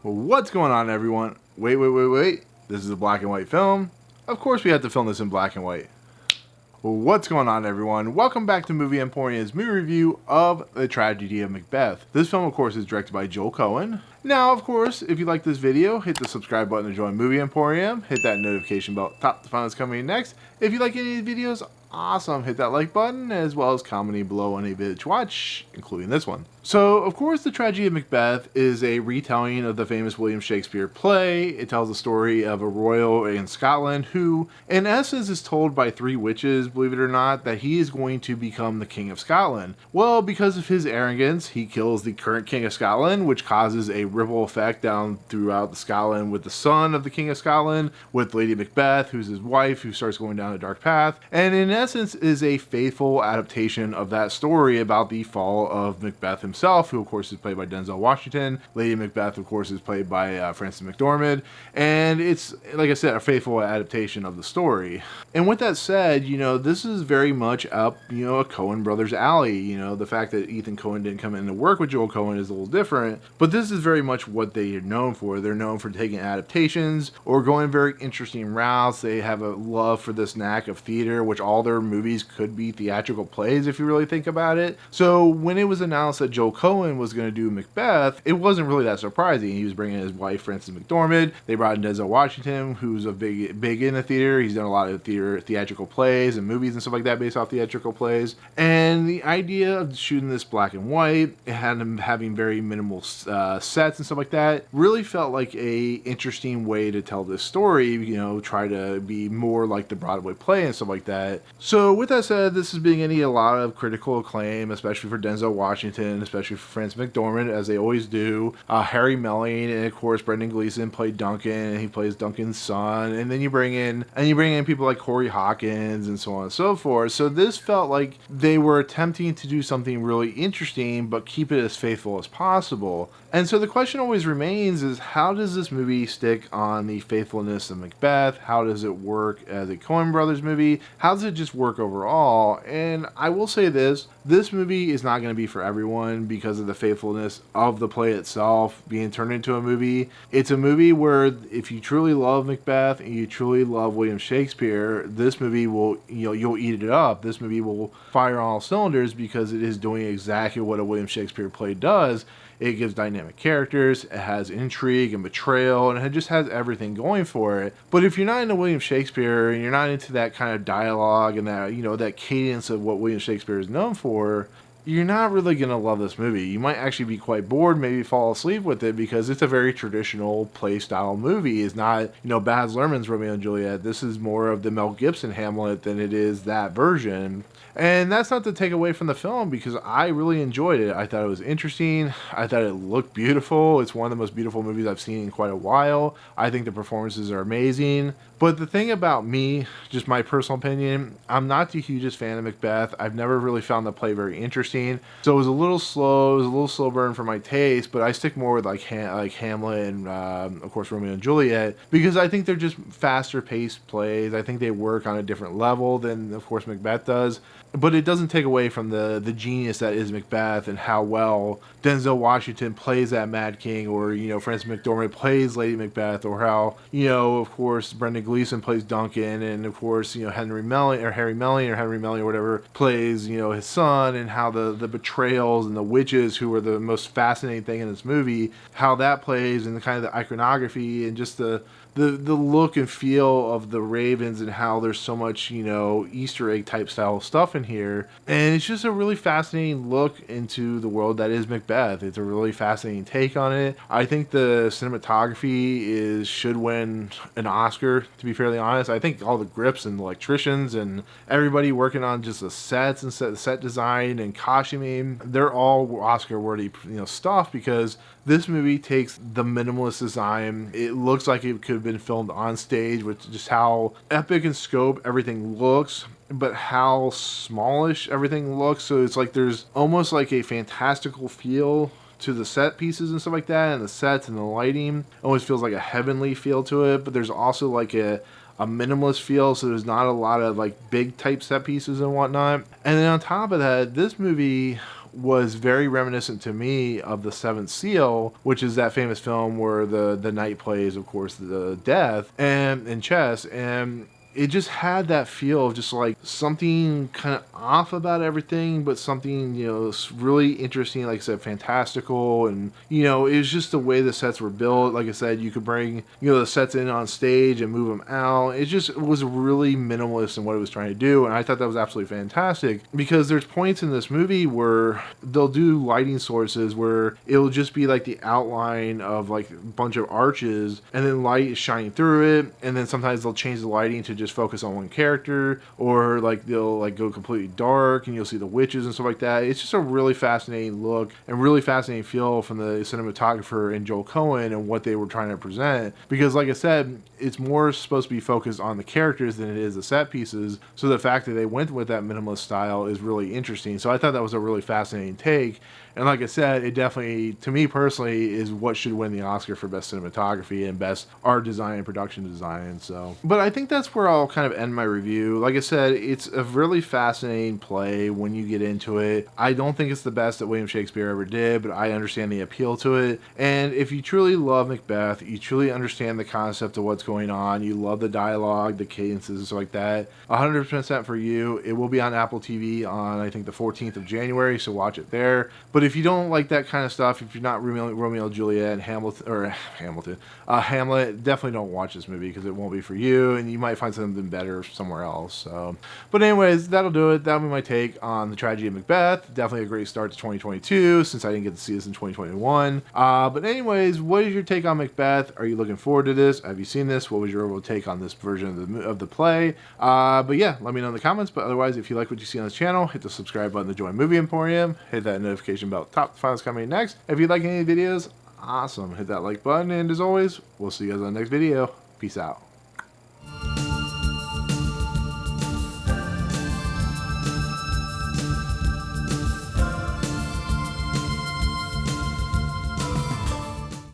What's going on, everyone? Wait. This is a black and white film. Of course we have to film this in black and white. What's going on, everyone? Welcome back to Movie Emporium's movie review of The Tragedy of Macbeth. This film, of course, is directed by Joel Coen. Now, of course, if you like this video, hit the subscribe button to join Movie Emporium. Hit that notification bell top to find what's coming next. If you like any of the videos, awesome. Hit that like button, as well as commenting below on any video to watch, including this one. So, of course, The Tragedy of Macbeth is a retelling of the famous William Shakespeare play. It tells the story of a royal in Scotland who, in essence, is told by three witches, believe it or not, that he is going to become the King of Scotland. Well, because of his arrogance, he kills the current King of Scotland, which causes a ripple effect down throughout Scotland with the son of the King of Scotland, with Lady Macbeth, who's his wife, who starts going down a dark path, and in essence is a faithful adaptation of that story about the fall of Macbeth himself, who of course is played by Denzel Washington. Lady Macbeth, of course, is played by Frances McDormand, and it's, like I said, a faithful adaptation of the story. And with that said, this is very much up, a Coen brothers alley. The fact that Ethan Coen didn't come in to work with Joel Coen is a little different, but this is very much what they are known for. They're known for taking adaptations or going very interesting routes. They have a love for this knack of theater, which all their movies could be theatrical plays if you really think about it. So when it was announced that Joel Coen was going to do Macbeth, it wasn't really that surprising. He was bringing his wife, Frances McDormand. They brought in Denzel Washington, who's a big into theater. He's done a lot of theatrical plays and movies and stuff like that based off theatrical plays. And the idea of shooting this black and white, it had him having very minimal sets and stuff like that, really felt like a interesting way to tell this story, try to be more like the Broadway play and stuff like that. So with that said, this is being getting a lot of critical acclaim, especially for Denzel Washington, especially for Frances McDormand, as they always do. Harry Melling, and of course Brendan Gleeson played Duncan, and he plays Duncan's son. And then you bring in people like Corey Hawkins and so on and so forth. So this felt like they were attempting to do something really interesting, but keep it as faithful as possible. And so the question always remains is, how does this movie stick on the faithfulness of Macbeth? How does it work as a Coen Brothers movie? How does it just work overall? And I will say this movie is not going to be for everyone because of the faithfulness of the play itself being turned into a movie. It's a movie where if you truly love Macbeth and you truly love William Shakespeare, this movie will, you'll eat it up. This movie will fire on all cylinders because it is doing exactly what a William Shakespeare play does. It gives dynamic characters, it has intrigue and betrayal, and it just has everything going for it. But if you're not into William Shakespeare, and you're not into that kind of dialogue and that, that cadence of what William Shakespeare is known for, you're not really going to love this movie. You might actually be quite bored, maybe fall asleep with it, because it's a very traditional play style movie. It's not, Baz Luhrmann's Romeo and Juliet. This is more of the Mel Gibson Hamlet than it is that version. And that's not to take away from the film, because I really enjoyed it. I thought it was interesting. I thought it looked beautiful. It's one of the most beautiful movies I've seen in quite a while. I think the performances are amazing. But the thing about me, just my personal opinion, I'm not the hugest fan of Macbeth. I've never really found the play very interesting. So it was a little slow. It was a little slow burn for my taste, but I stick more with like Hamlet and, of course, Romeo and Juliet, because I think they're just faster paced plays. I think they work on a different level than, of course, Macbeth does. But it doesn't take away from the genius that is Macbeth and how well Denzel Washington plays that Mad King, or, Frances McDormand plays Lady Macbeth, or how, of course, Brendan Gleeson plays Duncan, and of course, Harry Melling or whatever plays, his son, and how the betrayals and the witches, who are the most fascinating thing in this movie, how that plays, and the kind of the iconography and just the look and feel of the ravens, and how there's so much, Easter egg type style stuff in here. And it's just a really fascinating look into the world that is Macbeth. It's a really fascinating take on it. I think the cinematography should win an Oscar, to be fairly honest. I think all the grips and electricians and everybody working on just the sets and set design and costuming, they're all Oscar worthy, stuff, because this movie takes the minimalist design. It looks like it could have been filmed on stage, with just how epic in scope everything looks, but how smallish everything looks. So it's like there's almost like a fantastical feel to the set pieces and stuff like that, and the sets and the lighting always feels like a heavenly feel to it, but there's also like a minimalist feel, so there's not a lot of like big type set pieces and whatnot. And then on top of that, this movie was very reminiscent to me of The Seventh Seal, which is that famous film where the knight plays, of course, the death and in chess, and it just had that feel of just like something kind of off about everything, but something, really interesting, like I said, fantastical. And, it was just the way the sets were built. Like I said, you could bring, the sets in on stage and move them out. It was really minimalist in what it was trying to do. And I thought that was absolutely fantastic, because there's points in this movie where they'll do lighting sources where it'll just be like the outline of like a bunch of arches, and then light is shining through it. And then sometimes they'll change the lighting to just focus on one character, or like they'll like go completely dark and you'll see the witches and stuff like that. It's just a really fascinating look and really fascinating feel from the cinematographer and Joel Coen and what they were trying to present, because like I said, it's more supposed to be focused on the characters than it is the set pieces. So the fact that they went with that minimalist style is really interesting. So I thought that was a really fascinating take. And like I said, it definitely, to me personally, is what should win the Oscar for Best Cinematography and Best Art Design and Production Design. So, but I think that's where I'll kind of end my review. Like I said, it's a really fascinating play when you get into it. I don't think it's the best that William Shakespeare ever did, but I understand the appeal to it. And if you truly love Macbeth, you truly understand the concept of what's going on, you love the dialogue, the cadences, and stuff like that, 100% for you. It will be on Apple TV on, I think, the 14th of January, so watch it there. But if you don't like that kind of stuff, if you're not Romeo and Juliet and Hamlet, definitely don't watch this movie, because it won't be for you, and you might find something better somewhere else. So, but anyways, that'll do it. That'll be my take on the tragedy of Macbeth. Definitely a great start to 2022, since I didn't get to see this in 2021. But anyways, what is your take on Macbeth? Are you looking forward to this? Have you seen this? What was your overall take on this version of the play? But yeah, let me know in the comments. But otherwise, if you like what you see on this channel, hit the subscribe button to join Movie Emporium. Hit that notification bell. Top files coming next. If you like any videos, awesome. Hit that like button. And as always, we'll see you guys on the next video. Peace out.